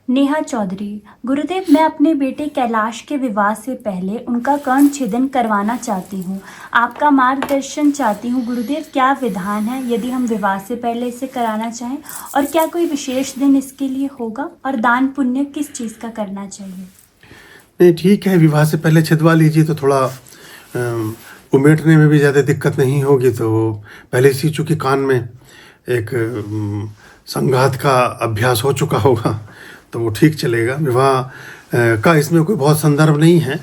नेहा चौधरी। गुरुदेव, मैं अपने बेटे कैलाश के विवाह से पहले उनका कर्ण छेदन करवाना चाहती हूँ। आपका मार्गदर्शन चाहती हूँ गुरुदेव, क्या विधान है यदि हम विवाह से पहले इसे कराना चाहें, और क्या कोई विशेष दिन इसके लिए होगा, और दान पुण्य किस चीज़ का करना चाहिए? नहीं, ठीक है, विवाह से पहले छिदवा लीजिए तो थोड़ा उमेटने में भी ज़्यादा दिक्कत नहीं होगी। तो पहले से चूँकि कान में एक संघात का अभ्यास हो चुका होगा तो वो ठीक चलेगा। विवाह का इसमें कोई बहुत संदर्भ नहीं है,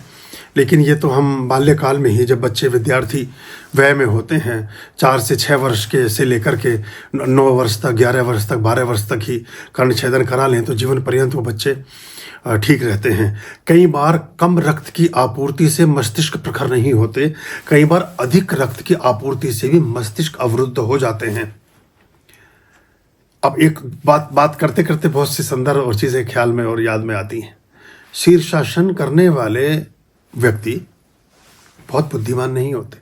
लेकिन ये तो हम बाल्यकाल में ही, जब बच्चे विद्यार्थी वय में होते हैं, 4 से 6 वर्ष के से लेकर के 9 वर्ष तक, 11 वर्ष तक, 12 वर्ष तक ही कर्ण छेदन करा लें तो जीवन पर्यंत वो बच्चे ठीक रहते हैं। कई बार कम रक्त की आपूर्ति से मस्तिष्क प्रखर नहीं होते, कई बार अधिक रक्त की आपूर्ति से भी मस्तिष्क अवरुद्ध हो जाते हैं। अब एक बात करते करते बहुत सी संदर्भ और चीज़ें ख्याल में और याद में आती हैं। शीर्षासन करने वाले व्यक्ति बहुत बुद्धिमान नहीं होते।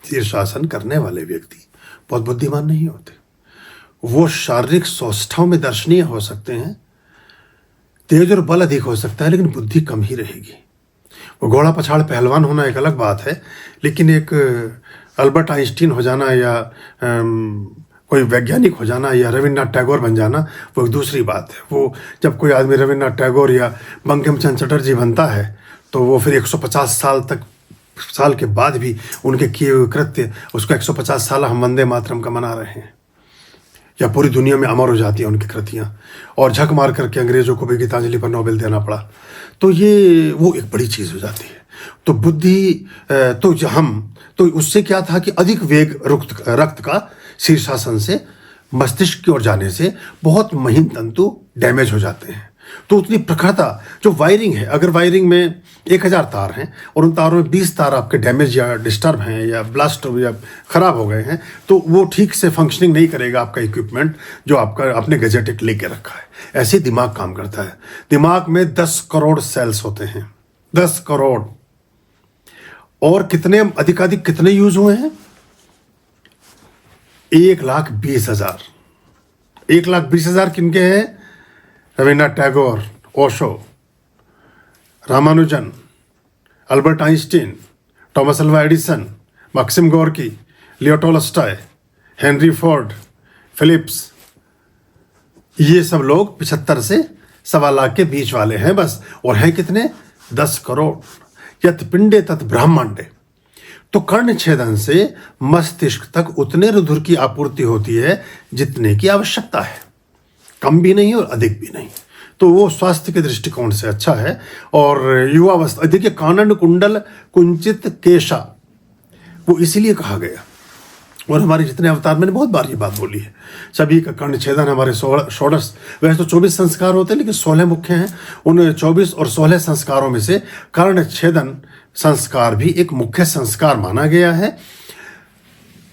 शीर्षासन करने वाले व्यक्ति बहुत बुद्धिमान नहीं होते। वो शारीरिक सौष्ठव में दर्शनीय हो सकते हैं, तेज और बल अधिक हो सकता है, लेकिन बुद्धि कम ही रहेगी। वो घोड़ा पछाड़ पहलवान होना एक अलग बात है, लेकिन एक अल्बर्ट आइंस्टीन हो जाना या कोई वैज्ञानिक हो जाना या रविन्द्रनाथ टैगोर बन जाना वो एक दूसरी बात है। वो जब कोई आदमी रविन्द्रनाथ टैगोर या बंकिम चंद्र चटर्जी बनता है तो वो फिर 150 साल के बाद भी उनके किए हुए कृत्य, उसको 150 साल हम वंदे मातरम का मना रहे हैं, या पूरी दुनिया में अमर हो जाती है उनकी कृतियाँ, और झक मार करके अंग्रेजों को भी गीतांजलि पर नोबेल देना पड़ा। तो ये वो एक बड़ी चीज़ हो जाती है। तो बुद्धि तो उससे क्या था कि अधिक वेग रक्त का शीर्षासन से मस्तिष्क की ओर जाने से बहुत महीन तंतु डैमेज हो जाते हैं। तो उतनी प्रखरता, जो वायरिंग है, अगर वायरिंग में 1000 तार हैं और उन तारों में 20 तार आपके डैमेज या डिस्टर्ब हैं या ब्लास्ट या ख़राब हो गए हैं, तो वो ठीक से फंक्शनिंग नहीं करेगा आपका इक्विपमेंट जो आपका अपने गैजेट लेके रखा है। ऐसे दिमाग काम करता है। दिमाग में 10 करोड़ सेल्स होते हैं, 10 करोड़। और कितने अधिकाधिक कितने यूज हुए हैं? 1,20,000। 1,20,000 किनके हैं? Rabindranath Tagore, Osho, Ramanujan, Albert Einstein, Thomas Alva Edison, Maxim Gorky, Leo Tolstoy, Henry Ford, Philips. ये सब लोग 75 से 1.25 लाख के बीच वाले हैं बस। और हैं कितने? 10 करोड़। यत पिंडे तत् ब्रह्मांडे। तो कर्ण छेदन से मस्तिष्क तक उतने रुधिर की आपूर्ति होती है जितने की आवश्यकता है, कम भी नहीं और अधिक भी नहीं। तो वो स्वास्थ्य के दृष्टिकोण से अच्छा है। और युवावस्था, देखिए, कानन कुंडल कुंचित केशा, वो इसीलिए कहा गया। और हमारे जितने अवतार, मैंने बहुत बार ये बात बोली है, सभी का कर्ण छेदन हमारे 16, वैसे तो 24 संस्कार होते हैं, लेकिन 16 मुख्य हैं। उन 24 और 16 संस्कारों में से कर्ण छेदन संस्कार भी एक मुख्य संस्कार माना गया है।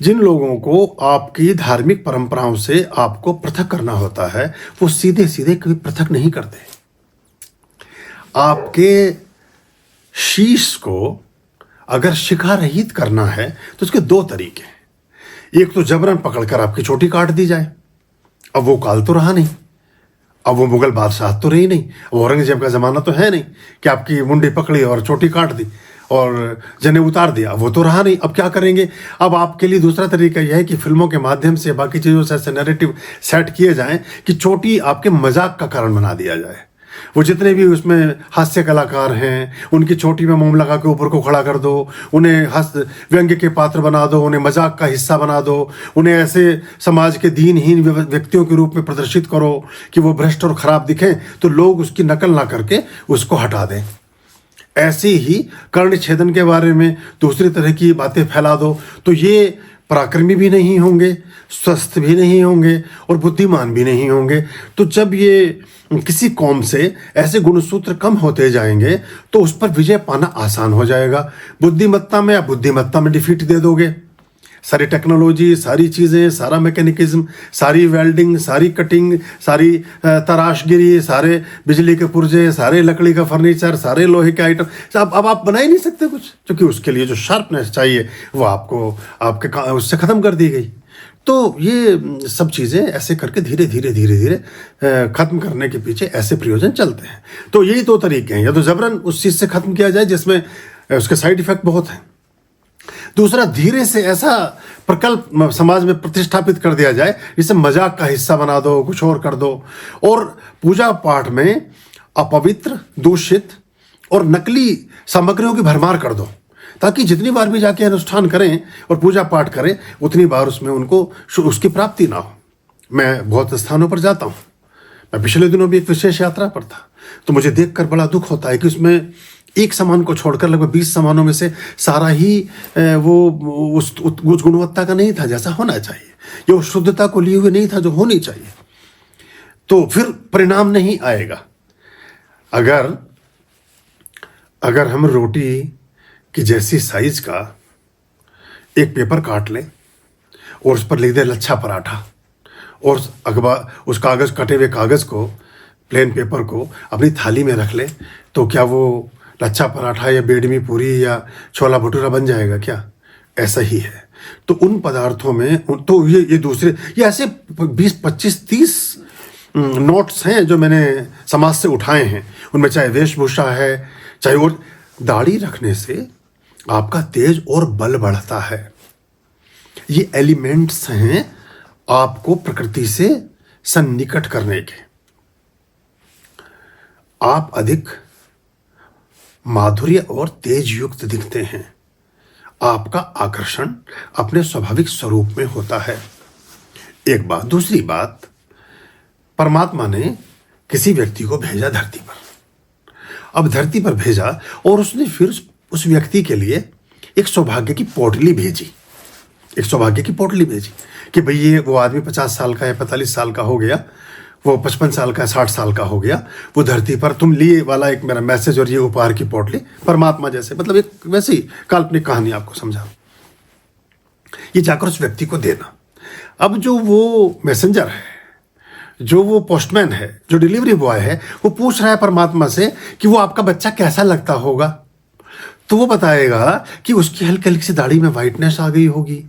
जिन लोगों को आपकी धार्मिक परंपराओं से आपको पृथक करना होता है, वो सीधे सीधे कभी पृथक नहीं करते। आपके शीश को अगर शिखा रहित करना है तो उसके 2 तरीके हैं। एक तो जबरन पकड़कर आपकी चोटी काट दी जाए। अब वो काल तो रहा नहीं, अब वो मुगल बादशाह तो रही नहीं, वो औरंगजेब का ज़माना तो है नहीं कि आपकी मुंडी पकड़ी और चोटी काट दी और जने उतार दिया। वो तो रहा नहीं। अब क्या करेंगे? अब आपके लिए दूसरा तरीका यह है कि फिल्मों के माध्यम से, बाकी चीज़ों से ऐसे नैरेटिव सेट किए जाएं कि चोटी आपके मजाक का कारण बना दिया जाए। वो जितने भी उसमें हास्य कलाकार हैं, उनकी चोटी में मोम लगा के ऊपर को खड़ा कर दो, उन्हें व्यंग्य के पात्र बना दो, उन्हें मजाक का हिस्सा बना दो, उन्हें ऐसे समाज के दीनहीन व्यक्तियों के रूप में प्रदर्शित करो कि वो भ्रष्ट और खराब दिखें, तो लोग उसकी नकल ना करके उसको हटा दें। ऐसे ही कर्ण छेदन के बारे में दूसरी तरह की बातें फैला दो, तो ये पराक्रमी भी नहीं होंगे, स्वस्थ भी नहीं होंगे और बुद्धिमान भी नहीं होंगे। तो जब ये किसी कौम से ऐसे गुणसूत्र कम होते जाएंगे तो उस पर विजय पाना आसान हो जाएगा। बुद्धिमत्ता में, आप बुद्धिमत्ता में डिफीट दे दोगे। सारी टेक्नोलॉजी, सारी चीज़ें, सारा मैकेनिज्म, सारी वेल्डिंग, सारी कटिंग, सारी तराशगिरी, सारे बिजली के पुर्जे, सारे लकड़ी का फर्नीचर, सारे लोहे के आइटम, अब आप बना ही नहीं सकते कुछ, क्योंकि उसके लिए जो शार्पनेस चाहिए वो आपको आपके उससे ख़त्म कर दी गई। तो ये सब चीज़ें ऐसे करके धीरे धीरे धीरे धीरे ख़त्म करने के पीछे ऐसे प्रयोजन चलते हैं। तो यही दो तरीके हैं, या तो ज़बरन उस चीज़ से ख़त्म किया जाए जिसमें उसके साइड इफ़ेक्ट बहुत हैं, दूसरा धीरे से ऐसा प्रकल्प समाज में प्रतिष्ठापित कर दिया जाए जिसे मजाक का हिस्सा बना दो, कुछ और कर दो, और पूजा पाठ में अपवित्र, दूषित और नकली सामग्रियों की भरमार कर दो, ताकि जितनी बार भी जाके अनुष्ठान करें और पूजा पाठ करें उतनी बार उसमें उनको उसकी प्राप्ति ना हो। मैं बहुत स्थानों पर जाता हूँ, मैं पिछले दिनों भी एक विशेष यात्रा पर था, तो मुझे देखकर बड़ा दुख होता है कि उसमें एक सामान को छोड़कर लगभग 20 सामानों में से सारा ही वो उस गुणवत्ता का नहीं था जैसा होना चाहिए, या उस शुद्धता को लिए हुए नहीं था जो होनी चाहिए। तो फिर परिणाम नहीं आएगा। अगर हम रोटी की जैसी साइज का एक पेपर काट लें और उस पर लिख दे लच्छा पराठा, और उस कागज़, कटे हुए कागज़ को, प्लेन पेपर को अपनी थाली में रख लें, तो क्या वो लच्छा पराठा या बेडमी पूरी या छोला भटूरा बन जाएगा क्या? ऐसा ही है। तो उन पदार्थों में तो ये दूसरे, ये ऐसे 20, 25, 30 नोट्स हैं जो मैंने समाज से उठाए हैं। उनमें चाहे वेशभूषा है, चाहे और दाढ़ी रखने से आपका तेज और बल बढ़ता है। ये एलिमेंट्स हैं आपको प्रकृति से सन्निकट करने के। आप अधिक माधुर्य और तेज युक्त दिखते हैं। आपका आकर्षण अपने स्वाभाविक स्वरूप में होता है। एक बात। दूसरी बात, परमात्मा ने किसी व्यक्ति को भेजा धरती पर। अब धरती पर भेजा और उसने फिर उस व्यक्ति के लिए एक सौभाग्य की पोटली भेजी, कि भाई ये वो आदमी 50 साल का है, 45 साल का हो गया, वो 55 साल का, 60 साल का हो गया, वो धरती पर तुम लिए वाला एक मेरा मैसेज और ये उपहार की पोटली, परमात्मा जैसे, मतलब एक वैसी काल्पनिक कहानी आपको समझा, ये जाकर उस व्यक्ति को देना। अब जो वो मैसेंजर है, जो वो पोस्टमैन है, जो डिलीवरी बॉय है, वो पूछ रहा है परमात्मा से कि वो आपका बच्चा कैसा लगता होगा। तो वो बताएगा कि उसकी हल्की हल्की सी दाढ़ी में वाइटनेस आ गई होगी,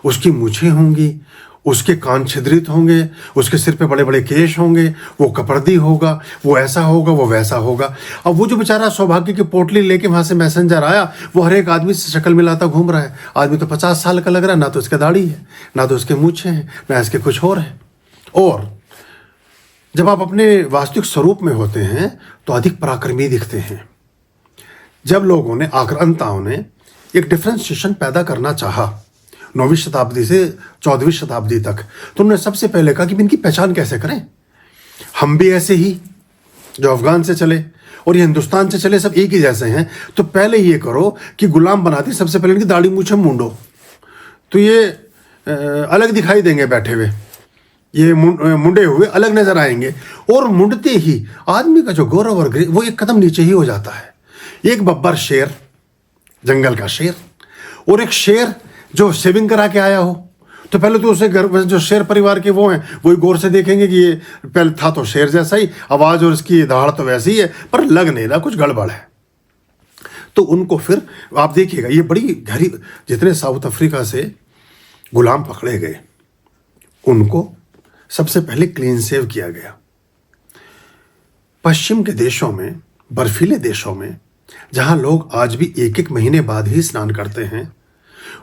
उसकी मूछें होंगी, उसके कान छिद्रित होंगे, उसके सिर पे बड़े बड़े केश होंगे, वो कपड़दी होगा, वो ऐसा होगा, वो वैसा होगा। अब वो जो बेचारा सौभाग्य की पोटली लेके वहां से मैसेंजर आया, वो हर एक आदमी से शक्ल मिलाता घूम रहा है। आदमी तो 50 साल का लग रहा है, ना तो उसके दाढ़ी है, ना तो उसके मूछें हैं, ना इसके कुछ और है। और जब आप अपने वास्तविक स्वरूप में होते हैं तो अधिक पराक्रमी दिखते हैं। जब लोगों ने, आक्रांताओं ने एक डिफ्रेंशिएशन पैदा करना चाहा 9वीं शताब्दी से 14वीं शताब्दी तक, तो उन्होंने सबसे पहले कहा कि इनकी पहचान कैसे करें। हम भी ऐसे ही, जो अफगान से चले और ये हिंदुस्तान से चले, सब एक ही जैसे हैं। तो पहले ये करो कि गुलाम बनाती, सबसे पहले इनकी दाढ़ी मूछें मूंडो, तो ये अलग दिखाई देंगे बैठे हुए, ये मुंडे हुए अलग नजर आएंगे। और मुंडते ही आदमी का जो गौरव और वो एक कदम नीचे ही हो जाता है। एक बब्बर शेर, जंगल का शेर, और एक शेर जो शेविंग करा के आया हो, तो पहले तो उसे घर, जो शेर परिवार के वो हैं, वही गौर से देखेंगे कि ये पहले था तो शेर जैसा ही, आवाज और इसकी धाड़ तो वैसी ही है, पर लग नहीं रहा, कुछ गड़बड़ है। तो उनको फिर आप देखिएगा, ये बड़ी गहरी, जितने साउथ अफ्रीका से गुलाम पकड़े गए उनको सबसे पहले क्लीन सेव किया गया। पश्चिम के देशों में, बर्फीले देशों में, जहां लोग आज भी एक एक महीने बाद ही स्नान करते हैं,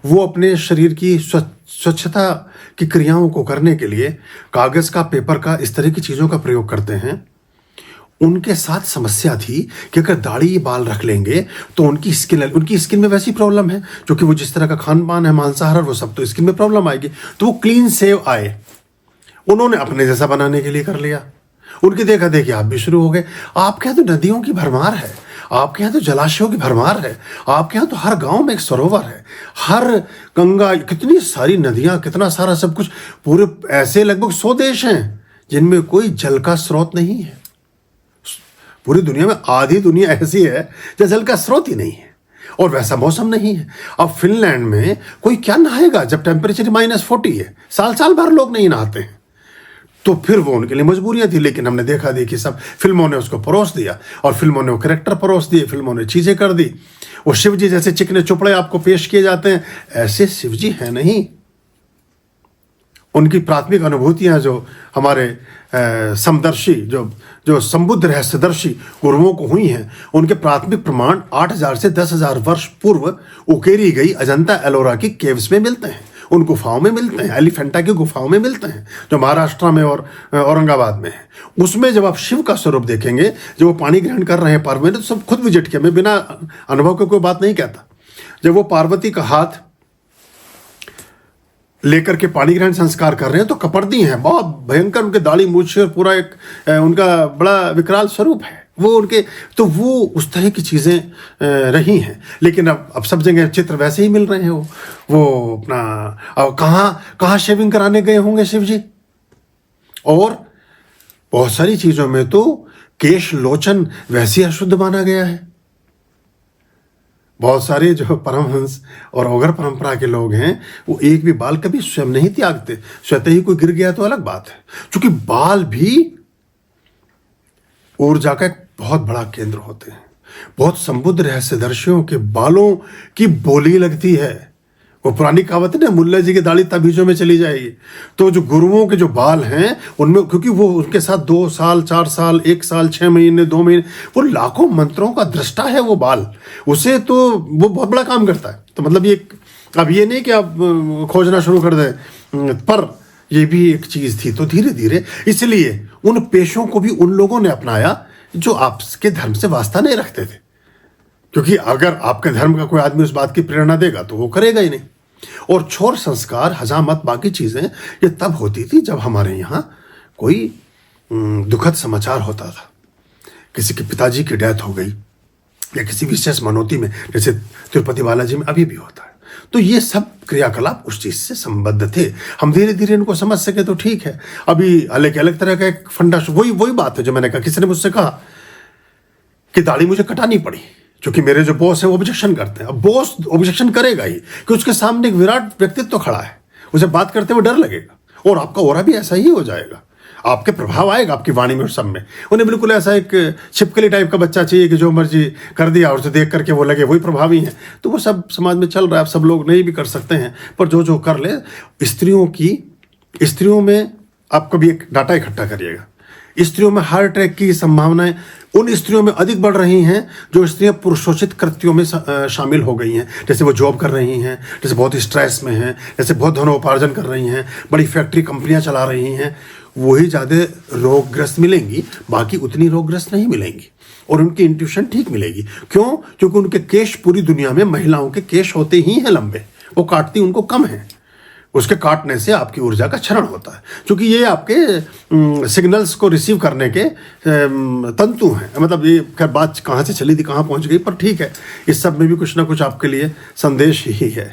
वो अपने शरीर की स्वच्छता की क्रियाओं को करने के लिए कागज का, पेपर का, इस तरह की चीजों का प्रयोग करते हैं। उनके साथ समस्या थी कि अगर दाढ़ी बाल रख लेंगे तो उनकी स्किन में वैसी प्रॉब्लम है, क्योंकि वो जिस तरह का खान पान है, मांसाहार, वो सब, तो स्किन में प्रॉब्लम आएगी। तो वो क्लीन सेव आए, उन्होंने अपने जैसा बनाने के लिए कर लिया। उनकी देखा देखी आप भी शुरू हो गए। आपके यहाँ तो नदियों की भरमार है, आपके यहाँ तो जलाशयों की भरमार है, आपके यहाँ तो हर गांव में एक सरोवर है, हर गंगा, कितनी सारी नदियां, कितना सारा सब कुछ। पूरे ऐसे लगभग 100 देश हैं जिनमें कोई जल का स्रोत नहीं है। पूरी दुनिया में आधी दुनिया ऐसी है जहाँ जल का स्रोत ही नहीं है और वैसा मौसम नहीं है। अब फिनलैंड में कोई क्या नहाएगा जब टेम्परेचर -40 है, साल साल भर लोग नहीं नहाते हैं। तो फिर वो उनके लिए मजबूरियां थी, लेकिन हमने देखा देखी सब फिल्मों ने उसको परोस दिया, और फिल्मों ने वो कैरेक्टर परोस दिए, फिल्मों ने चीजें कर दी। वो शिव जी जैसे चिकने चुपड़े आपको पेश किए जाते हैं, ऐसे शिव जी है नहीं। उनकी प्राथमिक अनुभूतियां जो हमारे समदर्शी जो जो संबुद्ध रहस्यदर्शी गुरुओं को हुई हैं, उनके प्राथमिक प्रमाण 8000 से 10,000 वर्ष पूर्व उकेरी गई अजंता एलोरा की केव्स में मिलते हैं, उन गुफाओं में मिलते हैं, एलिफेंटा की गुफाओं में मिलते हैं जो महाराष्ट्र में और औरंगाबाद में है। उसमें जब आप शिव का स्वरूप देखेंगे, जब वो पानी ग्रहण कर रहे हैं पार्वती, तो सब खुद विजिट किया, मैं बिना अनुभव के कोई बात नहीं कहता। जब वो पार्वती का हाथ लेकर के पानी ग्रहण संस्कार कर रहे हैं तो कपड़ती हैं, बहुत भयंकर, उनके दाढ़ी मूछ और पूरा एक उनका बड़ा विकराल स्वरूप है वो उनके, तो वो उस तरह की चीज़ें रही हैं। लेकिन अब सब जगह चित्र वैसे ही मिल रहे हैं। वो अपना अब कहाँ शेविंग कराने गए होंगे शिव जी। और बहुत सारी चीज़ों में तो केश लोचन वैसे ही अशुद्ध माना गया है। बहुत सारे जो परमहंस और ओघर परंपरा के लोग हैं वो एक भी बाल कभी स्वयं नहीं त्यागते, स्वतः ही कोई गिर गया तो अलग बात है, क्योंकि बाल भी ऊर्जा का एक बहुत बड़ा केंद्र होते हैं। बहुत संबुद्ध रहस्यदर्शियों के बालों की बोली लगती है। वो पुरानी कहावत है ना, मुल्ला जी की दाढ़ी तबीजों में चली जाएगी। तो जो गुरुओं के जो बाल हैं उनमें, क्योंकि वो उनके साथ 2 साल 4 साल 1 साल 6 महीने 2 महीने, वो लाखों मंत्रों का दृष्टा है वो बाल, उसे तो वो बहुत बड़ा काम करता है। तो मतलब ये अब ये नहीं कि आप खोजना शुरू कर दें, पर ये भी एक चीज़ थी। तो धीरे धीरे इसलिए उन पेशों को भी उन लोगों ने अपनाया जो आपके धर्म से वास्ता नहीं रखते थे, क्योंकि अगर आपके धर्म का कोई आदमी उस बात की प्रेरणा देगा तो वो करेगा ही नहीं। और छोर संस्कार, हजामत, बाकी चीज़ें ये तब होती थी जब हमारे यहाँ कोई दुखद समाचार होता था, किसी के पिताजी की डेथ हो गई या किसी विशेष मनोती में, जैसे तिरुपति बालाजी में अभी भी होता है। तो ये सब क्रियाकलाप उस चीज़ से संबद्ध थे। हम धीरे धीरे इनको समझ सके तो ठीक है। अभी अलग अलग तरह का एक फंडा, वही बात है जो मैंने कहा। किसी ने मुझसे कहा कि दाढ़ी मुझे कटानी पड़ी क्योंकि मेरे जो बॉस है वो ऑब्जेक्शन करते हैं। अब बॉस ऑब्जेक्शन करेगा ही कि उसके सामने एक विराट व्यक्तित्व खड़ा है, उसे बात करते हुए डर लगेगा और आपका ओरा भी ऐसा ही हो जाएगा, आपके प्रभाव आएगा आपकी वाणी में और सब में। उन्हें बिल्कुल ऐसा एक छिपकली टाइप का बच्चा चाहिए कि जो मर्जी कर दिया और उसे देख करके वो लगे वही प्रभावी है। तो वो सब समाज में चल रहा है। अब सब लोग नहीं भी कर सकते हैं, पर जो कर ले। स्त्रियों में आप कभी एक डाटा इकट्ठा करिएगा, स्त्रियों में हार्ट अटैक की संभावनाएं उन स्त्रियों में अधिक बढ़ रही हैं जो स्त्रियां पुरुषोचित कृत्यों में शामिल हो गई हैं। जैसे वो जॉब कर रही हैं, जैसे बहुत स्ट्रेस में हैं, जैसे बहुत धनोपार्जन कर रही हैं, बड़ी फैक्ट्री कंपनियां चला रही हैं, वही ज़्यादा रोगग्रस्त मिलेंगी, बाकी उतनी रोगग्रस्त नहीं मिलेंगी। और उनकी इंट्यूशन ठीक मिलेगी। क्यों? क्योंकि उनके केश, पूरी दुनिया में महिलाओं के केश होते ही हैं लंबे, वो काटती उनको कम है। उसके काटने से आपकी ऊर्जा का क्षरण होता है, क्योंकि ये आपके सिग्नल्स को रिसीव करने के तंतु हैं। मतलब ये खैर बात कहाँ से चली थी कहाँ पहुँच गई, पर ठीक है, इस सब में भी कुछ ना कुछ आपके लिए संदेश ही है।